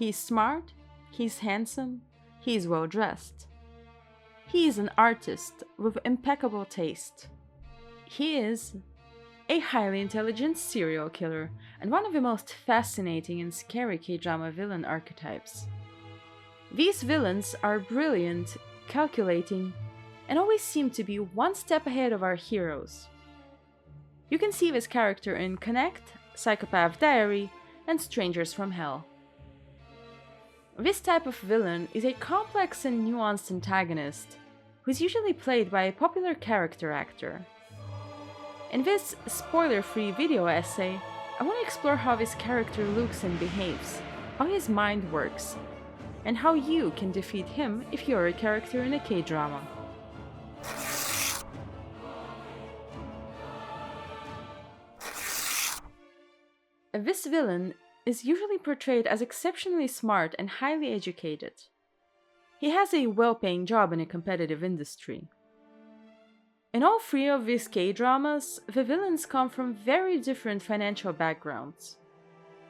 He's smart, he's handsome, he's well dressed. He is an artist with impeccable taste. He is a highly intelligent serial killer and one of the most fascinating and scary K-drama villain archetypes. These villains are brilliant, calculating, and always seem to be one step ahead of our heroes. You can see this character in Connect, Psychopath Diary, and Strangers from Hell. This type of villain is a complex and nuanced antagonist who is usually played by a popular character actor. In this spoiler-free video essay, I want to explore how this character looks and behaves, how his mind works, and how you can defeat him if you're a character in a K-drama. This villain is usually portrayed as exceptionally smart and highly educated. He has a well-paying job in a competitive industry. In all three of these K-dramas, the villains come from very different financial backgrounds.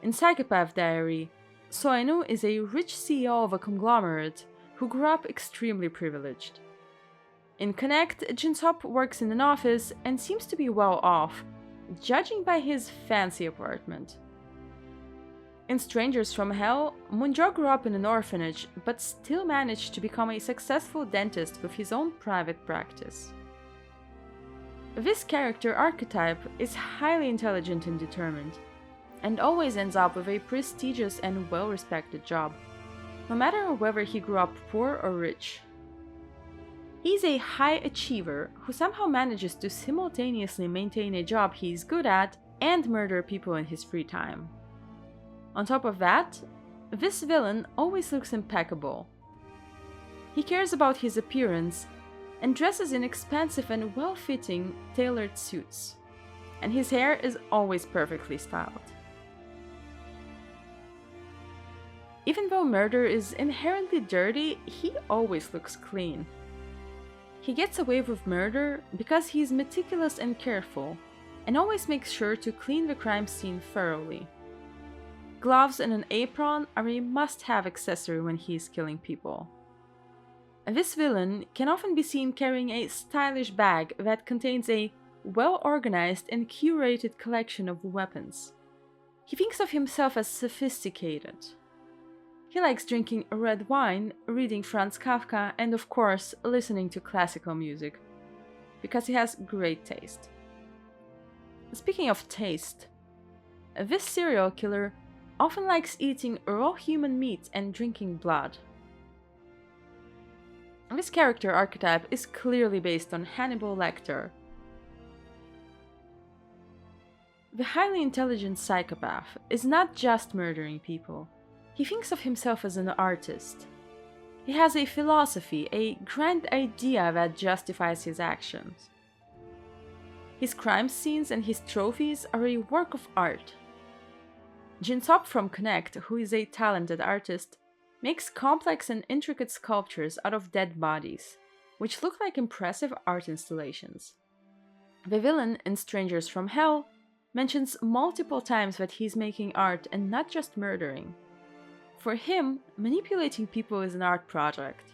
In Psychopath Diary, Soenu is a rich CEO of a conglomerate who grew up extremely privileged. In Connect, Jin-Sop works in an office and seems to be well off, judging by his fancy apartment. In Strangers from Hell, Moon-jo grew up in an orphanage but still managed to become a successful dentist with his own private practice. This character archetype is highly intelligent and determined, and always ends up with a prestigious and well-respected job, no matter whether he grew up poor or rich. He's a high achiever who somehow manages to simultaneously maintain a job he's good at and murder people in his free time. On top of that, this villain always looks impeccable. He cares about his appearance and dresses in expensive and well-fitting, tailored suits, and his hair is always perfectly styled. Even though murder is inherently dirty, he always looks clean. He gets away with murder because he's meticulous and careful, and always makes sure to clean the crime scene thoroughly. Gloves and an apron are a must-have accessory when he's killing people. This villain can often be seen carrying a stylish bag that contains a well-organized and curated collection of weapons. He thinks of himself as sophisticated. He likes drinking red wine, reading Franz Kafka, and of course, listening to classical music, because he has great taste. Speaking of taste, this serial killer often likes eating raw human meat and drinking blood. This character archetype is clearly based on Hannibal Lecter. The highly intelligent psychopath is not just murdering people. He thinks of himself as an artist. He has a philosophy, a grand idea that justifies his actions. His crime scenes and his trophies are a work of art. Jin-Sop from Connect, who is a talented artist, makes complex and intricate sculptures out of dead bodies, which look like impressive art installations. The villain in Strangers from Hell mentions multiple times that he's making art and not just murdering. For him, manipulating people is an art project.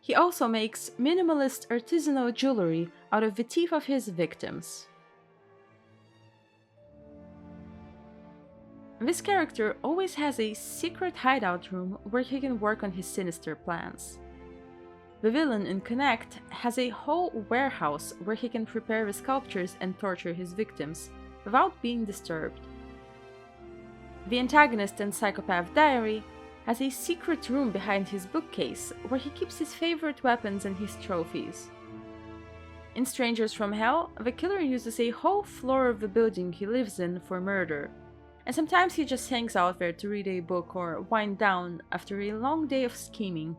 He also makes minimalist artisanal jewelry out of the teeth of his victims. This character always has a secret hideout room where he can work on his sinister plans. The villain in Connect has a whole warehouse where he can prepare the sculptures and torture his victims without being disturbed. The antagonist in Psychopath Diary has a secret room behind his bookcase where he keeps his favorite weapons and his trophies. In Strangers from Hell, the killer uses a whole floor of the building he lives in for murder, and sometimes he just hangs out there to read a book or wind down after a long day of scheming.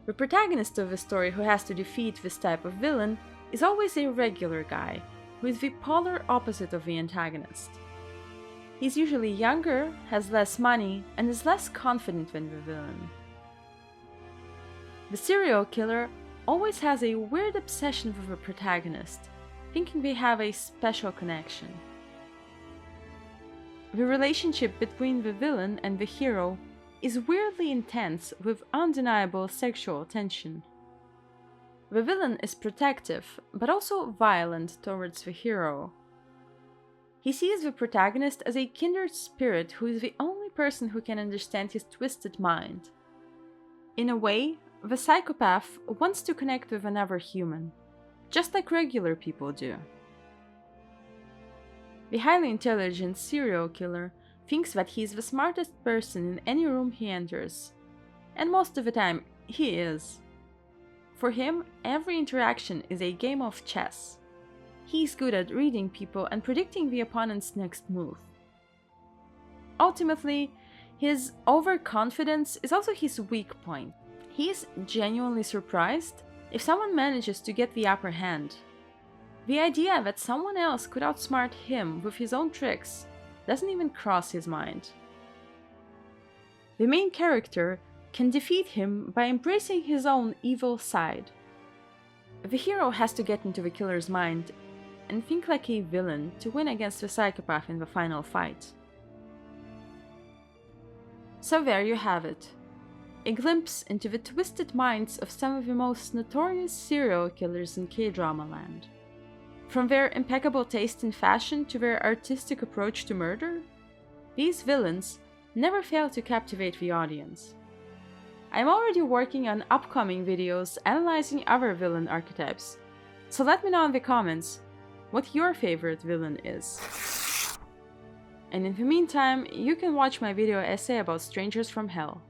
The protagonist of the story who has to defeat this type of villain is always a regular guy, who is the polar opposite of the antagonist. He's usually younger, has less money, and is less confident than the villain. The serial killer always has a weird obsession with the protagonist, thinking they have a special connection. The relationship between the villain and the hero is weirdly intense with undeniable sexual tension. The villain is protective, but also violent towards the hero. He sees the protagonist as a kindred spirit who is the only person who can understand his twisted mind. In a way, the psychopath wants to connect with another human, just like regular people do. The highly intelligent serial killer thinks that he is the smartest person in any room he enters, and most of the time, he is. For him, every interaction is a game of chess. He's good at reading people and predicting the opponent's next move. Ultimately, his overconfidence is also his weak point. He's genuinely surprised if someone manages to get the upper hand. The idea that someone else could outsmart him with his own tricks doesn't even cross his mind. The main character can defeat him by embracing his own evil side. The hero has to get into the killer's mind and think like a villain to win against the psychopath in the final fight. So there you have it. A glimpse into the twisted minds of some of the most notorious serial killers in K-drama land. From their impeccable taste in fashion to their artistic approach to murder, these villains never fail to captivate the audience. I'm already working on upcoming videos analyzing other villain archetypes, so let me know in the comments what your favorite villain is. And in the meantime, you can watch my video essay about Strangers from Hell.